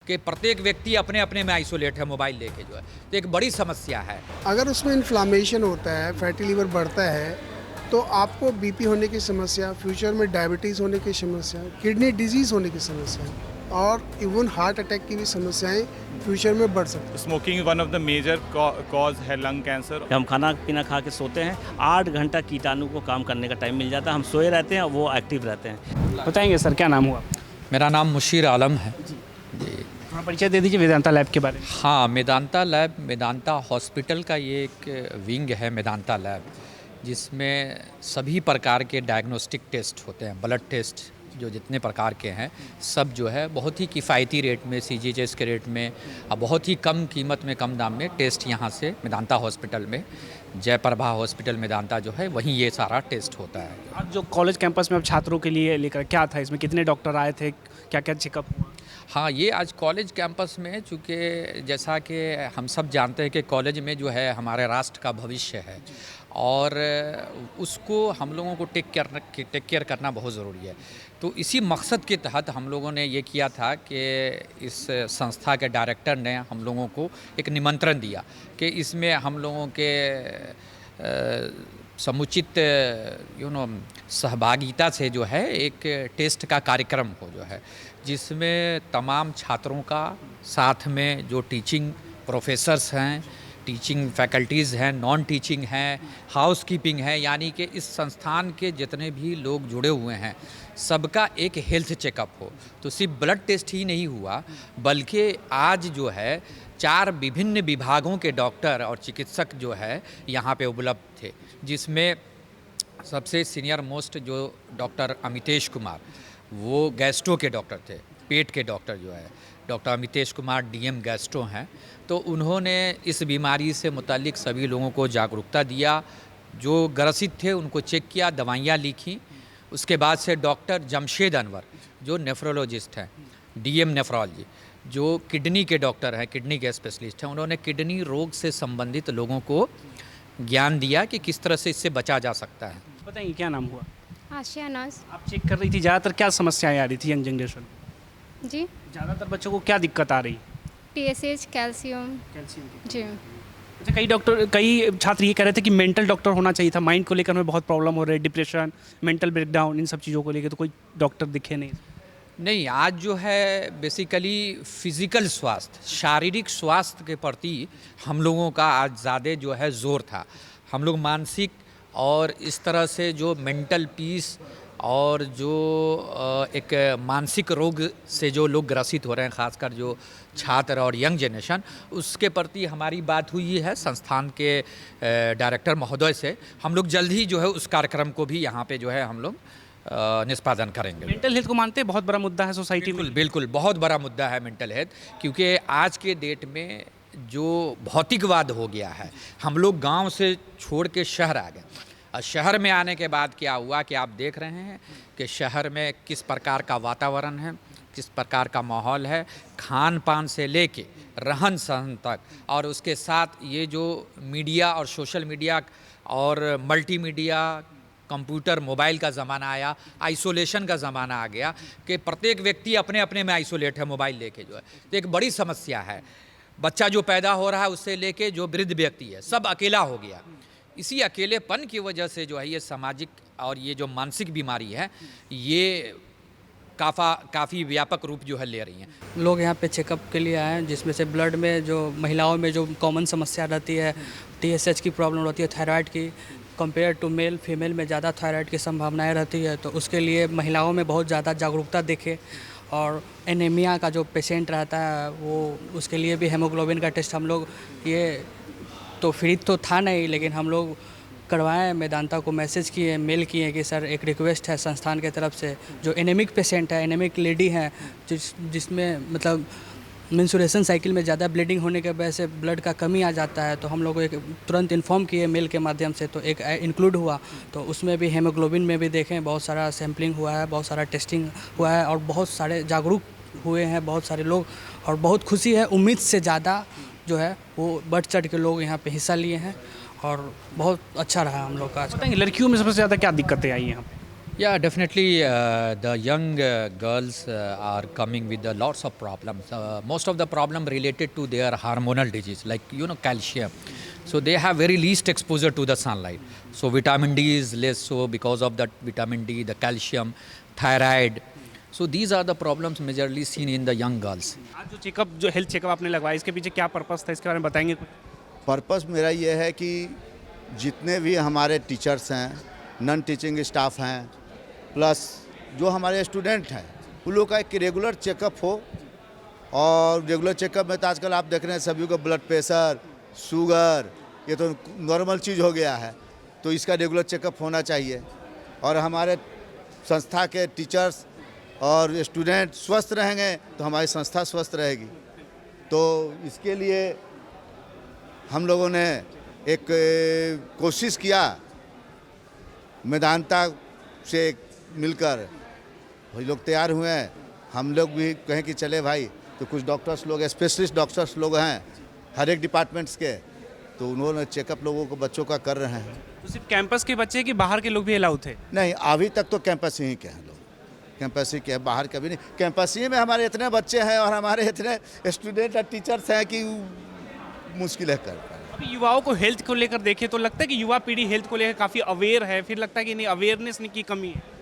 कि प्रत्येक व्यक्ति अपने अपने में आइसोलेट है मोबाइल लेके जो है, तो एक बड़ी समस्या है। अगर उसमें इन्फ्लामेशन होता है, फैटी लिवर बढ़ता है, तो आपको बीपी होने की समस्या, फ्यूचर में डायबिटीज़ होने की समस्या, किडनी डिजीज़ होने की समस्या और इवन हार्ट अटैक की भी समस्याएं फ्यूचर में बढ़ सकती हैं। Smoking is one of the major cause है लंग कैंसर। हम खाना पीना खा के सोते हैं, 8 घंटा कीटाणु को काम करने का टाइम मिल जाता है, हम सोए रहते हैं, वो एक्टिव रहते हैं। बताएंगे सर, क्या नाम हुआ? मेरा नाम मुशीर आलम है। थोड़ा परिचय दे दीजिए वेदांता लैब के बारे में। हाँ, मेदांता लैब, मेदांता हॉस्पिटल का ये एक विंग है मेदांता लैब, जिसमें सभी प्रकार के डायग्नोस्टिक टेस्ट होते हैं। ब्लड टेस्ट जो जितने प्रकार के हैं सब जो है बहुत ही किफ़ायती रेट में, सीजीएचएस के रेट में और बहुत ही कम कीमत में, कम दाम में टेस्ट यहाँ से मेदांता हॉस्पिटल में, जयप्रभा हॉस्पिटल मेदांता जो है वहीं ये सारा टेस्ट होता है। आज जो कॉलेज कैंपस में अब छात्रों के लिए लेकर क्या था, इसमें कितने डॉक्टर आए थे, क्या क्या चेकअप हुआ? हाँ, ये आज कॉलेज कैंपस में, चूँकि जैसा कि हम सब जानते हैं कि कॉलेज में जो है हमारे राष्ट्र का भविष्य है और उसको हम लोगों को टेक केयर करना बहुत ज़रूरी है। तो इसी मकसद के तहत हम लोगों ने ये किया था कि इस संस्था के डायरेक्टर ने हम लोगों को एक निमंत्रण दिया कि इसमें हम लोगों के समुचित सहभागिता से जो है एक टेस्ट का कार्यक्रम हो जो है, जिसमें तमाम छात्रों का साथ में जो टीचिंग प्रोफेसर्स हैं, टीचिंग फैकल्टीज़ हैं, नॉन टीचिंग हैं, हाउस कीपिंग है, यानी कि इस संस्थान के जितने भी लोग जुड़े हुए हैं सबका एक हेल्थ चेकअप हो। तो सिर्फ ब्लड टेस्ट ही नहीं हुआ, बल्कि आज जो है 4 विभिन्न विभागों के डॉक्टर और चिकित्सक जो है यहाँ पे उपलब्ध थे, जिसमें सबसे सीनियर मोस्ट जो डॉक्टर अमितेश कुमार, वो गैस्ट्रो के डॉक्टर थे, पेट के डॉक्टर जो है doctor Amitesh Kumar DM gastro हैं। तो उन्होंने इस बीमारी से मुतालिक सभी लोगों को जागरूकता दिया, जो ग्रसित थे उनको चेक किया, दवाइयाँ लिखी। उसके बाद से डॉक्टर जमशेद अनवर जो नेफ्रोलॉजिस्ट हैं, डीएम नेफ्रोलॉजी, जो किडनी के डॉक्टर हैं, किडनी के स्पेशलिस्ट हैं, उन्होंने किडनी रोग से संबंधित लोगों को ज्ञान दिया कि किस तरह से इससे बचा जा सकता है। बताइए क्या नाम हुआ? आशिया नाज। आप चेक कर रही थी, ज़्यादातर क्या समस्याएं आ रही थी यंग जनरेशन? जी, ज़्यादातर बच्चों को क्या दिक्कत आ रही? TSH, calcium. कैल्शियम की। जी, अच्छा, कई छात्र ये कह रहे थे कि मेंटल डॉक्टर होना चाहिए था, माइंड को लेकर हमें बहुत प्रॉब्लम हो रही है, डिप्रेशन, मेंटल ब्रेकडाउन, इन सब चीज़ों को लेकर तो कोई डॉक्टर दिखे नहीं। नहीं, आज जो है बेसिकली फिज़िकल स्वास्थ्य, शारीरिक स्वास्थ्य के प्रति हम लोगों का आज ज़्यादा जो है ज़ोर था। हम लोग मानसिक और इस तरह से जो मेंटल पीस और जो एक मानसिक रोग से जो लोग ग्रसित हो रहे हैं, ख़ासकर जो छात्र और यंग जनरेशन, उसके प्रति हमारी बात हुई है संस्थान के डायरेक्टर महोदय से। हम लोग जल्द ही जो है उस कार्यक्रम को भी यहाँ पे जो है हम लोग निष्पादन करेंगे। मेंटल हेल्थ को मानते हैं बहुत बड़ा मुद्दा है सोसाइटी में। बिल्कुल बहुत बड़ा मुद्दा है मेंटल हेल्थ, क्योंकि आज के डेट में जो भौतिकवाद हो गया है, हम लोग गांव से छोड़ के शहर आ गए और शहर में आने के बाद क्या हुआ कि आप देख रहे हैं कि शहर में किस प्रकार का वातावरण है, किस प्रकार का माहौल है, खान पान से लेके रहन सहन तक, और उसके साथ ये जो मीडिया और सोशल मीडिया और मल्टीमीडिया, कंप्यूटर, मोबाइल का ज़माना आया, आइसोलेशन का ज़माना आ गया कि प्रत्येक व्यक्ति अपने अपने में आइसोलेट है मोबाइल लेके जो है, तो एक बड़ी समस्या है। बच्चा जो पैदा हो रहा है उससे लेके जो वृद्ध व्यक्ति है सब अकेला हो गया। इसी अकेलेपन की वजह से जो है ये सामाजिक और ये जो मानसिक बीमारी है ये काफ़ी व्यापक रूप जो है ले रही हैं। लोग यहाँ पे चेकअप के लिए आए हैं, जिसमें से ब्लड में जो महिलाओं में जो कॉमन समस्या रहती है, टीएसएच की प्रॉब्लम रहती है, थायराइड की, कंपेयर टू मेल, फीमेल में ज़्यादा थायराइड की संभावनाएं रहती है, तो उसके लिए महिलाओं में बहुत ज़्यादा जागरूकता दिखे। और एनीमिया का जो पेशेंट रहता है वो उसके लिए भी हेमोग्लोबिन का टेस्ट हम लोग, ये तो फ्री तो था नहीं, लेकिन हम लोग करवाएं, मेदांता को मैसेज किए, मेल किए कि सर एक रिक्वेस्ट है संस्थान की तरफ से, जो एनीमिक पेशेंट है, एनीमिक लेडी हैं, जिसमें मतलब मेंस्ट्रुएशन साइकिल में ज़्यादा ब्लीडिंग होने के वजह से ब्लड का कमी आ जाता है, तो हम लोग एक तुरंत इन्फॉर्म किए मेल के माध्यम से, तो एक इंक्लूड हुआ। तो उसमें भी हेमोग्लोबिन में भी देखें बहुत सारा सैम्पलिंग हुआ है, बहुत सारा टेस्टिंग हुआ है और बहुत सारे जागरूक हुए हैं बहुत सारे लोग, और बहुत खुशी है। उम्मीद से ज़्यादा जो है वो बढ़ चढ़ के लोग यहाँ पे हिस्सा लिए हैं और बहुत अच्छा रहा हम लोग का। बताएंगे लड़कियों में सबसे ज़्यादा क्या दिक्कतें आई यहाँ पे? Yeah, definitely. The young girls are coming with lots of problems. Most of the problem related to their hormonal disease, like calcium. So they have very least exposure to the sunlight. So vitamin D is less. So because of that vitamin D, the calcium, thyroid. So these are the problems majorly seen in the young girls. आज जो health checkup आपने लगवाया इसके पीछे क्या purpose था, इसके बारे में बताएंगे कुछ? पर्पस मेरा ये है कि जितने भी हमारे टीचर्स हैं, नॉन टीचिंग स्टाफ हैं, प्लस जो हमारे स्टूडेंट हैं, उन लोगों का एक रेगुलर चेकअप हो। और रेगुलर चेकअप में तो आजकल आप देख रहे हैं सभी को ब्लड प्रेशर, शुगर, ये तो नॉर्मल चीज़ हो गया है, तो इसका रेगुलर चेकअप होना चाहिए। और हमारे संस्था के टीचर्स और स्टूडेंट स्वस्थ रहेंगे तो हमारी संस्था स्वस्थ रहेगी। तो इसके लिए हम लोगों ने एक कोशिश किया, मेदांता से मिलकर वही लोग तैयार हुए हैं। हम लोग भी कहें कि चले भाई, तो कुछ डॉक्टर्स लोग, स्पेशलिस्ट डॉक्टर्स लोग हैं हर एक डिपार्टमेंट्स के, तो उन्होंने चेकअप लोगों को बच्चों का कर रहे हैं। तो सिर्फ कैंपस के बच्चे कि बाहर के लोग भी अलाउ थे? नहीं, अभी तक तो कैंपस ही के हैं लोग, कैंपस ही के हैं, बाहर कभी नहीं। कैंपस ही में हमारे इतने बच्चे हैं और हमारे इतने स्टूडेंट और टीचर्स हैं कि मुश्किल है कर पाए। अभी युवाओं को हेल्थ को लेकर देखें तो लगता है कि युवा पीढ़ी हेल्थ को लेकर काफ़ी अवेयर है, फिर लगता है कि नहीं अवेयरनेस की कमी है।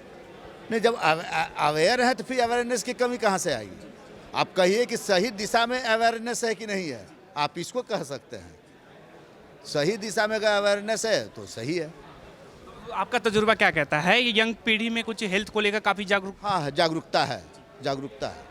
नहीं, जब अवेयर है तो फिर अवेयरनेस की कमी कहाँ से आएगी? आप कहिए कि सही दिशा में अवेयरनेस है कि नहीं है, आप इसको कह सकते हैं। सही दिशा में अगर अवेयरनेस है तो सही है। तो आपका तजुर्बा क्या कहता है, ये यंग पीढ़ी में कुछ हेल्थ को लेकर काफ़ी जागरूक? हाँ है, जागरूकता है, जागरूकता है।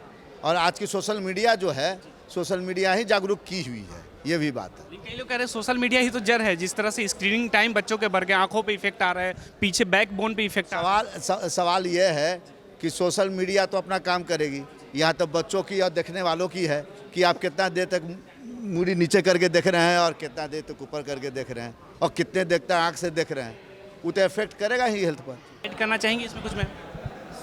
और आज की सोशल मीडिया जो है, सोशल मीडिया ही जागरूक की हुई है, ये भी बात है। कई लोग कह रहे हैं सोशल मीडिया ही तो जड़ है, जिस तरह से स्क्रीनिंग टाइम बच्चों के बढ़ गए, आंखों पे इफेक्ट आ रहा है, पीछे बैकबोन पे इफेक्ट आ रहा है। सवाल ये है कि सोशल मीडिया तो अपना काम करेगी, यहाँ तो बच्चों की और देखने वालों की है कि आप कितना देर तक मूड़ी नीचे करके देख रहे हैं और कितना देर तक ऊपर करके देख रहे हैं और कितने देर तक आँख से देख रहे हैं, वो तो इफेक्ट करेगा ही हेल्थ पर। ऐड करना चाहेंगे इसमें कुछ? में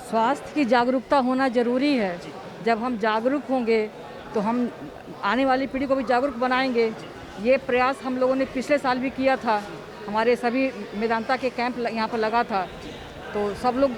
स्वास्थ्य की जागरूकता होना जरूरी है। जब हम जागरूक होंगे तो हम आने वाली पीढ़ी को भी जागरूक बनाएंगे। ये प्रयास हम लोगों ने पिछले साल भी किया था, हमारे सभी मेदांता के कैंप यहाँ पर लगा था, तो सब लोग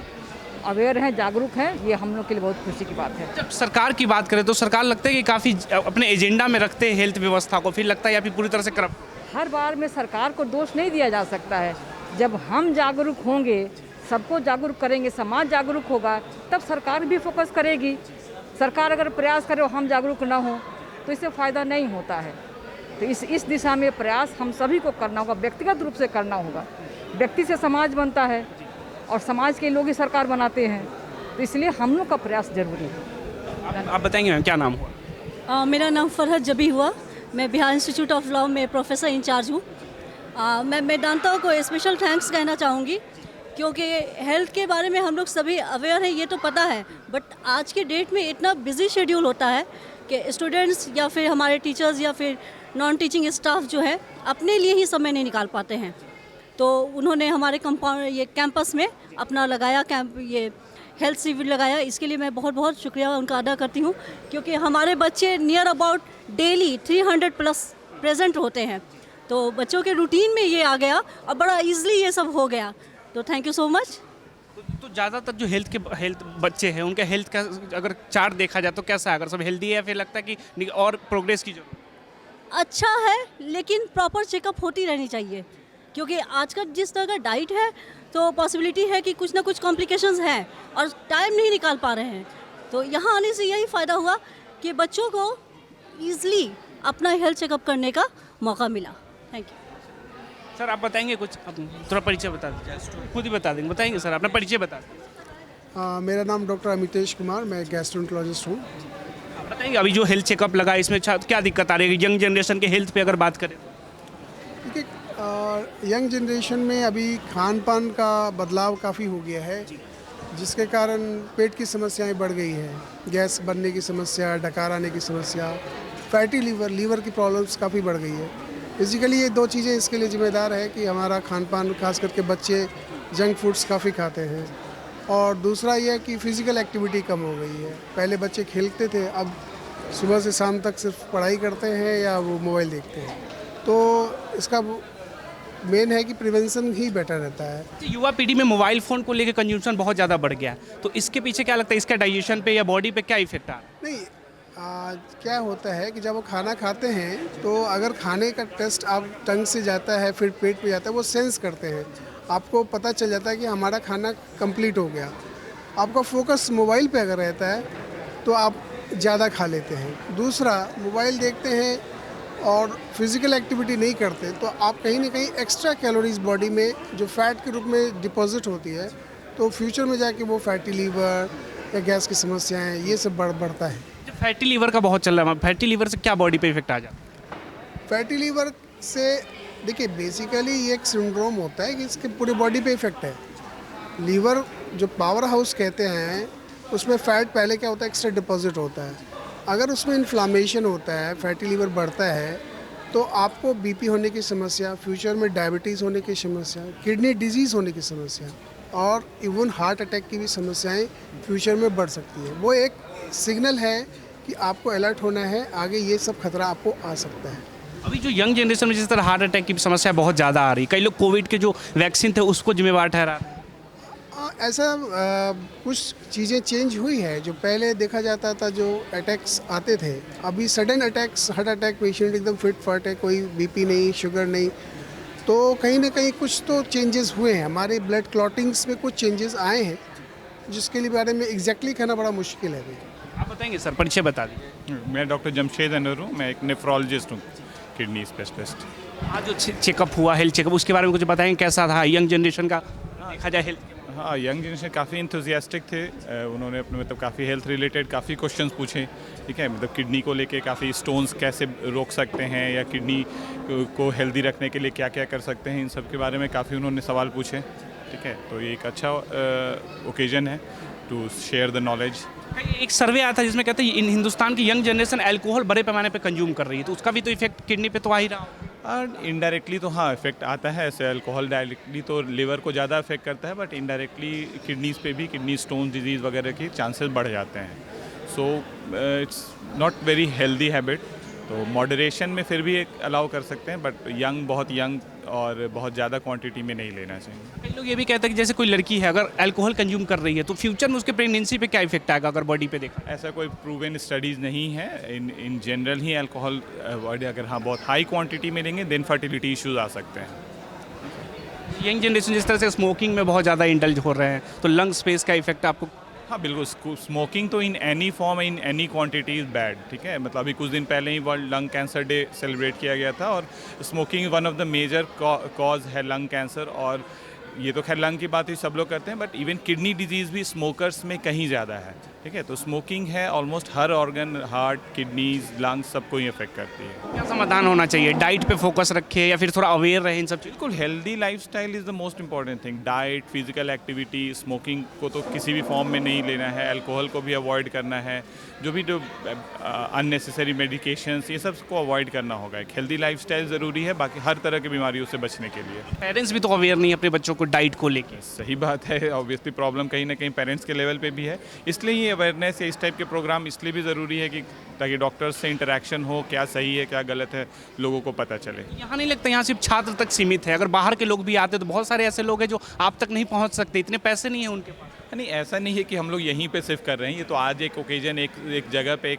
अवेयर हैं, जागरूक हैं, ये हम लोग के लिए बहुत खुशी की बात है। जब सरकार की बात करें तो सरकार लगता है कि काफ़ी अपने एजेंडा में रखते हैं हेल्थ व्यवस्था को, फिर लगता है या फिर पूरी तरह से करप्ट। हर बार में सरकार को दोष नहीं दिया जा सकता है। जब हम जागरूक होंगे, सबको जागरूक करेंगे, समाज जागरूक होगा, तब सरकार भी फोकस करेगी। सरकार अगर प्रयास करे और हम जागरूक ना हो तो इससे फ़ायदा नहीं होता है। तो इस दिशा में प्रयास हम सभी को करना होगा, व्यक्तिगत रूप से करना होगा। व्यक्ति से समाज बनता है और समाज के लोग ही सरकार बनाते हैं, तो इसलिए हम लोग का प्रयास जरूरी है। आप बताएंगे मैम क्या नाम हुआ? मेरा नाम फरहत जबी हुआ, मैं बिहार इंस्टीट्यूट ऑफ लॉ में प्रोफेसर इंचार्ज हूँ। मैं मेदांता को स्पेशल थैंक्स कहना चाहूँगी, क्योंकि हेल्थ के बारे में हम लोग सभी अवेयर हैं, ये तो पता है, बट आज के डेट में इतना बिजी शेड्यूल होता है कि स्टूडेंट्स या फिर हमारे टीचर्स या फिर नॉन टीचिंग स्टाफ जो है अपने लिए ही समय नहीं निकाल पाते हैं। तो उन्होंने हमारे कंपाउंड ये कैंपस में अपना लगाया कैंप, ये हेल्थ शिविर लगाया, इसके लिए मैं बहुत बहुत शुक्रिया उनका अदा करती हूँ, क्योंकि हमारे बच्चे near about daily 300 plus present होते हैं, तो बच्चों के रूटीन में ये आ गया और बड़ा ईजिली ये सब हो गया। तो थैंक यू सो मच। तो ज़्यादातर जो हेल्थ बच्चे हैं उनका हेल्थ का अगर चार्ट देखा जाए तो कैसा है? अगर सब हेल्दी है फिर लगता है कि और प्रोग्रेस की जरूरत? अच्छा है, लेकिन प्रॉपर चेकअप होती रहनी चाहिए, क्योंकि आज का जिस तरह का डाइट है तो पॉसिबिलिटी है कि कुछ ना कुछ कॉम्प्लिकेशंस हैं और टाइम नहीं निकाल पा रहे हैं। तो यहाँ आने से यही फ़ायदा हुआ कि बच्चों को ईज़िली अपना हेल्थ चेकअप करने का मौका मिला। Thank you. सर आप बताएंगे कुछ? थोड़ा परिचय बता दीजिए, खुद ही बता देंगे। बताएंगे सर, अपना परिचय बता दीजिए। मेरा नाम डॉक्टर अमितेश कुमार, मैं गैस्ट्रोएंटरोलॉजिस्ट हूँ। आप बताएंगे अभी जो हेल्थ चेकअप लगा इसमें क्या दिक्कत आ रही है यंग जनरेशन के हेल्थ पे अगर बात करें? देखिए, यंग जनरेशन में अभी खान पान का बदलाव काफ़ी हो गया है, जिसके कारण पेट की समस्याएं बढ़ गई हैं। गैस बनने की समस्या, डकार आने की समस्या, फैटी लीवर की प्रॉब्लम्स काफ़ी बढ़ गई है। बेसिकली ये दो चीज़ें इसके लिए जिम्मेदार है कि हमारा खान पान, खास करके बच्चे जंक फूड्स काफ़ी खाते हैं, और दूसरा ये है कि फ़िज़िकल एक्टिविटी कम हो गई है। पहले बच्चे खेलते थे, अब सुबह से शाम तक सिर्फ पढ़ाई करते हैं या वो मोबाइल देखते हैं। तो इसका मेन है कि प्रिवेंशन ही बेटर रहता है। युवा पीढ़ी में मोबाइल फ़ोन को लेकर कंज्यूमशन बहुत ज़्यादा बढ़ गया है, तो इसके पीछे क्या लगता है, इसका डाइजेशन पे या बॉडी पे क्या इफेक्ट आ रहा है? नहीं, क्या होता है कि जब वो खाना खाते हैं तो अगर खाने का टेस्ट आप टंग से जाता है फिर पेट पे जाता है, वो सेंस करते हैं, आपको पता चल जाता है कि हमारा खाना कंप्लीट हो गया। आपका फोकस मोबाइल पे अगर रहता है तो आप ज़्यादा खा लेते हैं। दूसरा, मोबाइल देखते हैं और फिज़िकल एक्टिविटी नहीं करते तो आप कहीं ना कहीं एक्स्ट्रा कैलोरीज बॉडी में जो फैट के रूप में डिपॉजिट होती है, तो फ्यूचर में जाके वो फैटी लीवर या गैस की समस्याएं ये सब बढ़ता है। फैटी लीवर का बहुत चल रहा है, फैटी लीवर से क्या बॉडी पे इफेक्ट आ जाता है? फैटी लीवर से देखिए बेसिकली ये एक सिंड्रोम होता है कि इसके पूरे बॉडी पे इफेक्ट है। लीवर जो पावर हाउस कहते हैं उसमें फ़ैट पहले क्या होता है, एक्स्ट्रा डिपॉजिट होता है। अगर उसमें इन्फ्लामेशन होता है, फैटी लीवर बढ़ता है, तो आपको बीपी होने की समस्या, फ्यूचर में डायबिटीज़ होने की समस्या, किडनी डिजीज़ होने की समस्या और इवन हार्ट अटैक की भी समस्याएं फ्यूचर में बढ़ सकती है। वो एक सिग्नल है कि आपको अलर्ट होना है, आगे ये सब खतरा आपको आ सकता है। अभी जो यंग जनरेशन में जिस तरह हार्ट अटैक की समस्या बहुत ज़्यादा आ रही, कई लोग कोविड के जो वैक्सीन थे उसको जिम्मेवार ठहरा। ऐसा कुछ चीज़ें चेंज हुई है। जो पहले देखा जाता था, जो अटैक्स आते थे, अभी sudden attacks, heart attack, patient एकदम फिट फाट है, कोई बीपी नहीं, शुगर नहीं, तो कहीं ना कहीं कुछ तो चेंजेस हुए हैं। हमारे ब्लड क्लॉटिंग्स में कुछ चेंजेस आए हैं, जिसके लिए बारे में एग्जैक्टली कहना बड़ा मुश्किल है अभी। आप बताएंगे सर, परिचय बता दीजिए। मैं डॉक्टर जमशेद अनवर हूँ, मैं एक नेफ्रोलॉजिस्ट हूँ, किडनी स्पेशलिस्ट। आज जो चेकअप हुआ, हेल्थ चेकअप, उसके बारे में कुछ बताएंगे, कैसा था यंग जनरेशन का देखा जाए हेल्थ? हाँ, यंग जनरेशन काफ़ी इंथुजियास्टिक थे। उन्होंने अपने मतलब काफ़ी हेल्थ रिलेटेड काफ़ी क्वेश्चंस पूछे, ठीक है। मतलब किडनी को लेके काफ़ी स्टोन्स कैसे रोक सकते हैं या किडनी को हेल्दी रखने के लिए क्या क्या कर सकते हैं, इन सब के बारे में काफ़ी उन्होंने सवाल पूछे, ठीक है। तो ये एक अच्छा ओकेजन है टू शेयर द नॉलेज। एक सर्वे आया था जिसमें कहते हैं इन हिंदुस्तान की यंग जनरेशन अल्कोहल बड़े पैमाने पे कंज्यूम कर रही है, तो उसका भी तो इफेक्ट किडनी पे तो आ ही रहा। इनडायरेक्टली तो हाँ इफेक्ट आता है। ऐसे अल्कोहल डायरेक्टली तो लिवर को ज़्यादा इफेक्ट करता है, बट इनडायरेक्टली किडनीज़ पे भी किडनी स्टोन डिजीज़ वगैरह के चांसेस बढ़ जाते हैं। So it's not very healthy habit. तो मॉडरेशन में फिर भी एक अलाउ कर सकते हैं, बट बहुत यंग और बहुत ज़्यादा क्वांटिटी में नहीं लेना चाहिए। कई लोग ये भी कहते हैं कि जैसे कोई लड़की है अगर अल्कोहल कंज्यूम कर रही है तो फ्यूचर में उसके प्रेगनेंसी पे क्या इफेक्ट आएगा अगर बॉडी पे देखा? ऐसा कोई प्रूवन स्टडीज़ नहीं है। इन जनरल ही अल्कोहल अगर हाँ बहुत हाई क्वांटिटी में लेंगे देन फर्टिलिटी इश्यूज आ सकते हैं। यंग जनरेशन जिस तरह से स्मोकिंग में बहुत ज़्यादा इंडल्ज हो रहे हैं, तो लंग स्पेस का इफेक्ट आपको? हाँ बिल्कुल, स्मोकिंग तो in any form in any quantity is bad, ठीक है। मतलब अभी कुछ दिन पहले ही world lung cancer day celebrate किया गया था, और smoking one of the major cause है लंग कैंसर। और ये तो खैर लंग की बात ही सब लोग करते हैं, बट इवन किडनी डिजीज़ भी स्मोकर्स में कहीं ज़्यादा है, ठीक है। तो स्मोकिंग है ऑलमोस्ट हर ऑर्गन, हार्ट, किडनीज, लंग्स, सबको ही अफेक्ट करती है। क्या समाधान होना चाहिए? डाइट पे फोकस रखे या फिर थोड़ा अवेयर रहे इन सब चीज़? बिल्कुल, healthy lifestyle is the most important thing. Diet, physical activity, smoking को तो किसी भी फॉर्म में नहीं लेना है, अल्कोहल को भी अवॉइड करना है, जो अननेसेसरी मेडिकेशंस, ये सब को अवॉइड करना होगा। एक हेल्दी लाइफस्टाइल ज़रूरी है बाकी हर तरह की बीमारियों से बचने के लिए। पेरेंट्स भी तो अवेयर नहीं है अपने बच्चों को डाइट को लेके। सही बात है, ऑब्वियसली प्रॉब्लम कहीं ना कहीं पेरेंट्स के लेवल पे भी है। इसलिए ये अवेयरनेस या इस टाइप के प्रोग्राम इसलिए भी ज़रूरी है कि ताकि डॉक्टर्स से इंटरेक्शन हो, क्या सही है क्या गलत है, लोगों को पता चले। यहाँ नहीं लगता यहाँ सिर्फ छात्र तक सीमित है, अगर बाहर के लोग भी आते तो बहुत सारे ऐसे लोग हैं जो आप तक नहीं पहुँच सकते, इतने पैसे नहीं है उनके पास। नहीं, ऐसा नहीं है कि हम लोग यहीं पे सिर्फ कर रहे हैं। ये तो आज एक ओकेजन एक जगह पे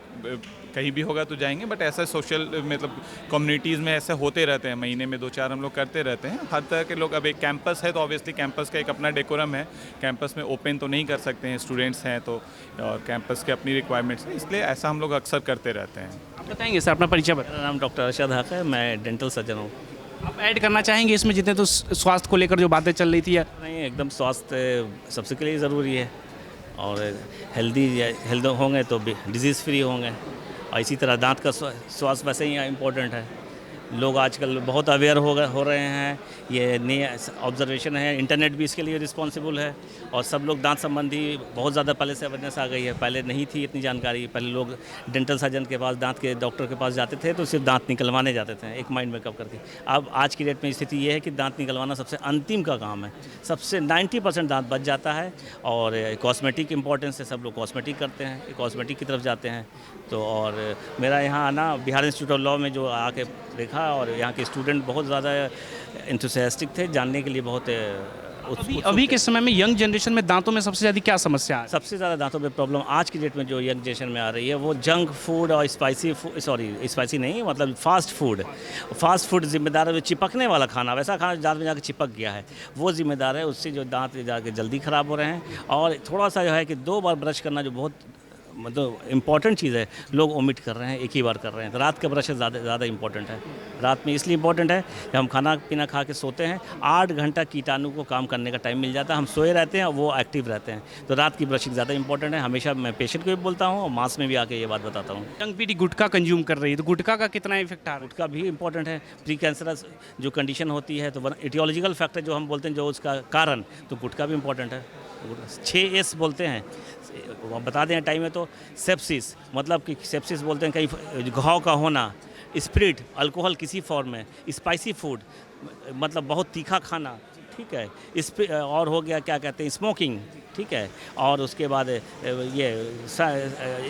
कहीं भी होगा तो जाएंगे, बट ऐसा सोशल मतलब कम्युनिटीज़ में ऐसे होते रहते हैं, महीने में 2-4 हम लोग करते रहते हैं। हर तरह के लोग, अब एक कैंपस है तो ऑब्वियसली कैंपस का एक अपना डेकोरम है, कैंपस में ओपन तो नहीं कर सकते हैं, स्टूडेंट्स हैं तो, और कैंपस के अपनी रिक्वायरमेंट्स हैं, इसलिए ऐसा हम लोग अक्सर करते रहते हैं। आप बताएंगे सर अपना परिचय बताएं। मेरा नाम डॉक्टर अरशद हक है, मैं डेंटल सर्जन हूँ। आप ऐड करना चाहेंगे इसमें जितने तो स्वास्थ्य को लेकर जो बातें चल रही थी? नहीं, एकदम स्वास्थ्य सबसे के लिए ज़रूरी है, और हेल्थ होंगे तो डिजीज़ फ्री होंगे, और इसी तरह दांत का स्वास्थ्य वैसे ही इम्पोर्टेंट है। लोग आजकल बहुत अवेयर हो रहे हैं, ये नई ऑब्जर्वेशन है, इंटरनेट भी इसके लिए रिस्पॉन्सिबल है, और सब लोग दांत संबंधी बहुत ज़्यादा पहले से अवेयरनेस आ गई है। पहले नहीं थी इतनी जानकारी, पहले लोग डेंटल सर्जन के पास, दांत के डॉक्टर के पास जाते थे तो सिर्फ दांत निकलवाने जाते थे एक माइंड मेकअप करके। अब आज की डेट में स्थिति ये है कि दांत निकलवाना सबसे अंतिम का काम है, सबसे 90% दांत बच जाता है, और कॉस्मेटिक इंपॉर्टेंस है, सब लोग कॉस्मेटिक करते हैं, कॉस्मेटिक की तरफ जाते हैं। तो और मेरा यहाँ आना बिहार इंस्टीट्यूट ऑफ लॉ में जो आके देखा था और यहाँ के स्टूडेंट बहुत ज़्यादा इंथुसियास्टिक थे, जानने के लिए बहुत अभी के समय में यंग जनरेशन में दांतों में सबसे ज़्यादा क्या समस्या है? सबसे ज़्यादा दांतों में प्रॉब्लम आज की डेट में जो यंग जनरेशन में आ रही है वो जंक फूड और स्पाइसी नहीं, मतलब फास्ट फूड जिम्मेदार है। जो चिपकने वाला खाना, वैसा खाना दांत में जाकर चिपक गया है, वो जिम्मेदार है। उससे जो दांत जाके जल्दी ख़राब हो रहे हैं। और थोड़ा सा जो है कि 2 बार ब्रश करना जो बहुत मतलब इम्पॉर्टेंट चीज़ है, लोग ओमिट कर रहे हैं, एक ही बार कर रहे हैं। तो रात का ब्रश ज़्यादा इम्पॉर्टेंट है। रात में इसलिए इम्पॉर्टेंट है कि हम खाना पीना खा के सोते हैं, 8 घंटा कीटाणु को काम करने का टाइम मिल जाता है। हम सोए रहते हैं, वो एक्टिव रहते हैं। तो रात की ब्रशिंग ज़्यादा इंपॉर्टेंट है। हमेशा मैं पेशेंट को भी बोलता हूँ और मास में भी आके ये बात बताता हूँ। यंग पीढ़ी गुटखा कंज्यूम कर रही है, तो गुटखा का कितना इफेक्ट आ रहा है? गुटखा भी इम्पॉर्टेंट है। प्री कैंसरस जो कंडीशन होती है, तो एटियोलॉजिकल फैक्टर जो हम बोलते हैं, जो उसका कारण, तो गुटखा भी इम्पॉर्टेंट है। 6S बोलते हैं, बता दें टाइम में, तो सेप्सिस, मतलब कि सेप्सिस बोलते हैं कहीं घाव का होना, स्पिरिट, अल्कोहल किसी फॉर्म में, स्पाइसी फूड मतलब बहुत तीखा खाना, ठीक है, इस पे और हो गया क्या कहते हैं स्मोकिंग, ठीक है, और उसके बाद ये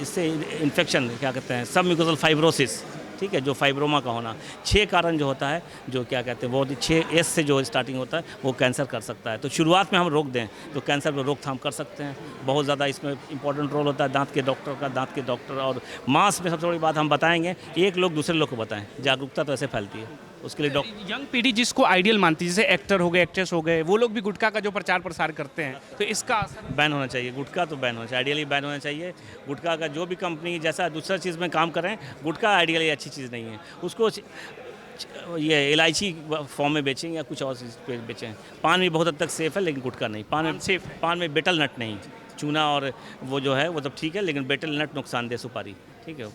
इससे इन्फेक्शन क्या कहते हैं सबम्यूकोसल फाइब्रोसिस, ठीक है, जो फाइब्रोमा का होना। 6 कारण जो होता है, जो क्या कहते हैं वो 6S से जो स्टार्टिंग होता है, वो कैंसर कर सकता है। तो शुरुआत में हम रोक दें तो कैंसर पर रोकथाम कर सकते हैं। बहुत ज़्यादा इसमें इंपॉर्टेंट रोल होता है दांत के डॉक्टर और मांस में सबसे बड़ी बात हम बताएंगे, एक लोग दूसरे लोग को बताएं। जागरूकता तो ऐसे फैलती है, उसके लिए डॉक्टर। यंग पीढ़ी जिसको आइडियल मानती है, जैसे एक्टर हो गए, एक्ट्रेस हो गए, वो लोग भी गुटखा का जो प्रचार प्रसार करते हैं, तो इसका असर बैन होना चाहिए। गुटखा तो बैन होना चाहिए, आइडियली बैन होना चाहिए। गुटखा का जो भी कंपनी जैसा दूसरा चीज़ में काम करें, गुटखा आइडियली अच्छी चीज़ नहीं है। उसको ये इलायची फॉर्म में बेचें या कुछ और चीज़ पे बेचें। पान भी बहुत हद तक सेफ़ है, लेकिन गुटखा नहीं। पान में बेटल नट नहीं, चूना और वो जो है वो तो ठीक है, लेकिन बेटल नट नुकसानदेह सुपारी, ठीक है।